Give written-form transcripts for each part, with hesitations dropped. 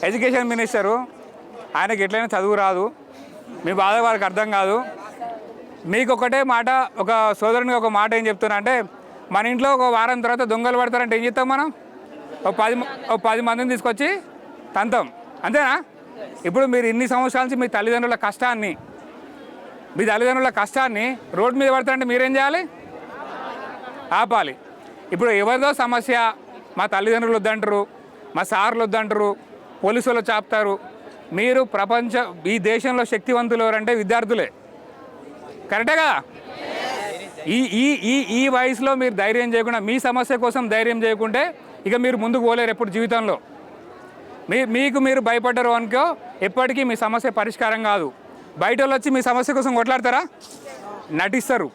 Education minister, ఆయనకి ఎట్లయినా చదువు రాదు, మీ బాధ వారికి అర్థం కాదు. మీకు ఒకటే మాట, ఒక సోదరునికి ఒక మాట ఏం చెప్తున్నా అంటే, మన ఇంట్లో ఒక వారం తర్వాత దొంగలు పడతారంటే ఏం చేస్తాం మనం? ఒక 10 మందిని తీసుకొచ్చి తంతాం, అంతేనా? ఇప్పుడు మీరు ఇన్ని సంవత్సరాల నుంచి మీ తల్లిదండ్రుల కష్టాన్ని రోడ్డు మీద పడతారంటే మీరేం చేయాలి? ఆపాలి. ఇప్పుడు ఎవరిదో సమస్య, మా తల్లిదండ్రులు వద్దంటారు, మా సార్లు వద్దంటారు, పోలీసులు చాపుతారు. మీరు ఈ దేశంలో శక్తివంతులు ఎవరంటే విద్యార్థులే, కరెక్టే కదా? ఈ వయసులో మీరు ధైర్యం చేయకుండా, మీ సమస్య కోసం ధైర్యం చేయకుంటే ఇక మీరు ముందుకు పోలేరు ఎప్పుడు జీవితంలో. మీరు భయపడ్డారు అనుకో, ఎప్పటికీ మీ సమస్య పరిష్కారం కాదు. బయట వాళ్ళు వచ్చి మీ సమస్య కోసం కొట్లాడతారా? నటిస్తారు.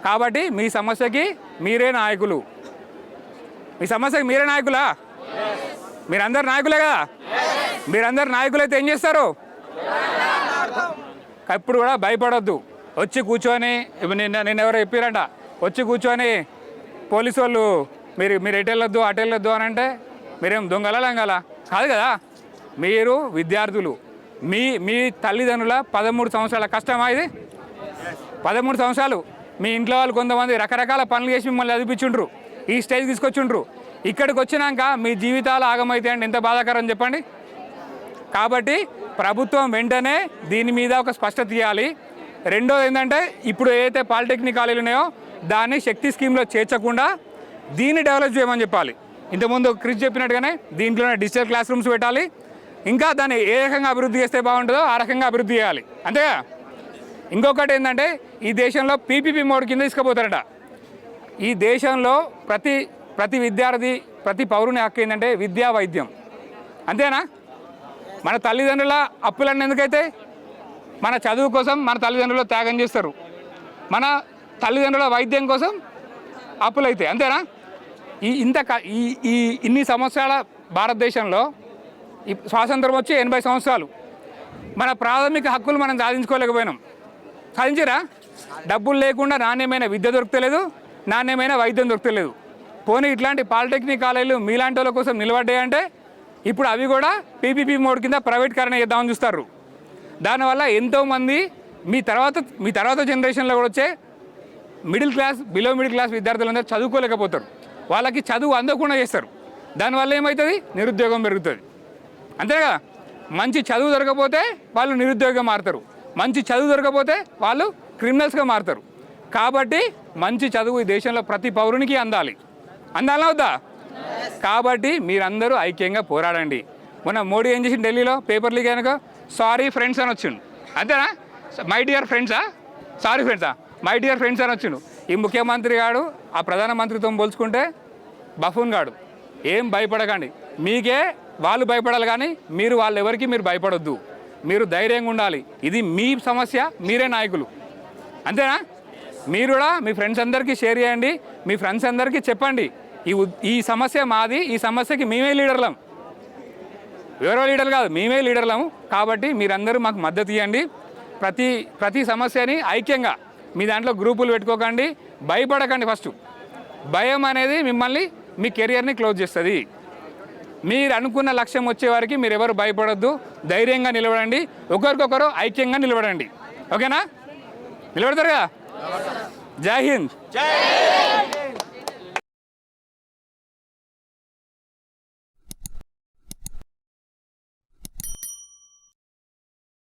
కాబట్టి మీ సమస్యకి మీరే నాయకులు. మీ సమస్యకి మీరే నాయకులా? మీరందరు నాయకులే కదా? మీరందరు నాయకులైతే ఏం చేస్తారు? ఎప్పుడు కూడా భయపడొద్దు. వచ్చి కూర్చొని, నిన్న ఎవరో చెప్పారంట, వచ్చి కూర్చొని పోలీసు వాళ్ళు మీరు ఎటు వెళ్ళొద్దు అటు వెళ్ళొద్దు అని అంటే మీరేం దొంగల లంగల కాదు కదా. మీరు విద్యార్థులు. మీ తల్లిదండ్రుల 13 సంవత్సరాల కష్టమా ఇది? 13 సంవత్సరాలు మీ ఇంట్లో వాళ్ళు కొంతమంది రకరకాల పనులు చేసి మిమ్మల్ని చదివించుండ్రు, ఈ స్టేజ్ తీసుకొచ్చుండ్రు. ఇక్కడికి వచ్చినాక మీ జీవితాలు ఆగమైతాయి అంటే ఎంత బాధాకరం చెప్పండి. కాబట్టి ప్రభుత్వం వెంటనే దీని మీద ఒక స్పష్టత ఇవ్వాలి. రెండోది ఏంటంటే, ఇప్పుడు ఏదైతే పాలిటెక్నిక్ కాలేజీలు ఉన్నాయో దాన్ని శక్తి స్కీమ్లో చేర్చకుండా దీన్ని డెవలప్ చేయమని చెప్పాలి. ఇంతకుముందు క్రిష్ చెప్పినట్టుగానే దీంట్లోనే డిజిటల్ క్లాస్ రూమ్స్ పెట్టాలి. ఇంకా దాన్ని ఏ రకంగా అభివృద్ధి చేస్తే బాగుంటుందో ఆ రకంగా అభివృద్ధి చేయాలి, అంతేగా. ఇంకొకటి ఏంటంటే, ఈ దేశంలో పీపీపీ మోడ్ కింద తీసుకుపోతారట. ఈ దేశంలో ప్రతి విద్యార్థి, ప్రతి పౌరుని హక్కు ఏంటంటే విద్యా, వైద్యం, అంతేనా? మన తల్లిదండ్రుల అప్పులన్నీ ఎందుకైతే? మన చదువు కోసం మన తల్లిదండ్రులు త్యాగం చేస్తారు, మన తల్లిదండ్రుల వైద్యం కోసం అప్పులైతే, అంతేనా? ఇన్ని సంవత్సరాల భారతదేశంలో స్వాతంత్రం వచ్చి 80 సంవత్సరాలు మన ప్రాథమిక హక్కులు మనం సాధించుకోలేకపోయినాం. సాధించారా? డబ్బులు లేకుండా నాణ్యమైన విద్య దొరకలేదు, నాణ్యమైన వైద్యం దొరకలేదు. పోనీ ఇట్లాంటి పాలిటెక్నిక్ కాలేజీలు మీలాంటి వాళ్ళ కోసం నిలబడ్డాయంటే ఇప్పుడు అవి కూడా పీపీపీ మోడ్ కింద ప్రైవేటీకరణ చేద్దామని చూస్తారు. దానివల్ల ఎంతోమంది మీ తర్వాత జనరేషన్లో కూడా వచ్చే middle class, below middle class విద్యార్థులందరూ చదువుకోలేకపోతారు. వాళ్ళకి చదువు అందకుండా చేస్తారు. దానివల్ల ఏమవుతుంది? నిరుద్యోగం పెరుగుతుంది, అంతే కదా. మంచి చదువు దొరకపోతే వాళ్ళు నిరుద్యోగంగా మారుతారు, మంచి చదువు దొరకపోతే వాళ్ళు క్రిమినల్స్గా మారుతారు. కాబట్టి మంచి చదువు ఈ దేశంలో ప్రతి పౌరునికి అందాలా వద్దా? కాబట్టి మీరందరూ ఐక్యంగా పోరాడండి. మొన్న మోడీ ఏం చేసి ఢిల్లీలో పేపర్ లీక్ అయినాక సారీ ఫ్రెండ్స్ అని వచ్చిండు, అంతేనా? మై డియర్ ఫ్రెండ్సా? సారీ ఫ్రెండ్సా? మై డియర్ ఫ్రెండ్స్ అని వచ్చిండు. ఈ ముఖ్యమంత్రి గాడు ఆ ప్రధానమంత్రితో పోల్చుకుంటే బఫూన్ గాడు. ఏం భయపడకండి, మీకే వాళ్ళు భయపడాలి, కానీ వాళ్ళు ఎవరికి మీరు భయపడొద్దు. మీరు ధైర్యంగా ఉండాలి. ఇది మీ సమస్య, మీరే నాయకులు, అంతేనా? మీరు కూడా మీ ఫ్రెండ్స్ అందరికీ షేర్ చేయండి, మీ ఫ్రెండ్స్ అందరికీ చెప్పండి, ఈ సమస్య మాది, ఈ సమస్యకి మేమే లీడర్లం, ఎవరో లీడర్ కాదు, మేమే లీడర్లము. కాబట్టి మీరందరూ మాకు మద్దతు ఇవ్వండి. ప్రతి సమస్యని ఐక్యంగా, మీ దాంట్లో గ్రూపులు పెట్టుకోకండి, భయపడకండి. ఫస్ట్ భయం అనేది మిమ్మల్ని, మీ కెరియర్ని క్లోజ్ చేస్తుంది. మీరు అనుకున్న లక్ష్యం వచ్చే వారికి మీరు ఎవరు భయపడొద్దు, ధైర్యంగా నిలబడండి, ఒకరికొకరు ఐక్యంగా నిలబడండి, ఓకేనా? నిలబడతారు కదా? జై హింద్.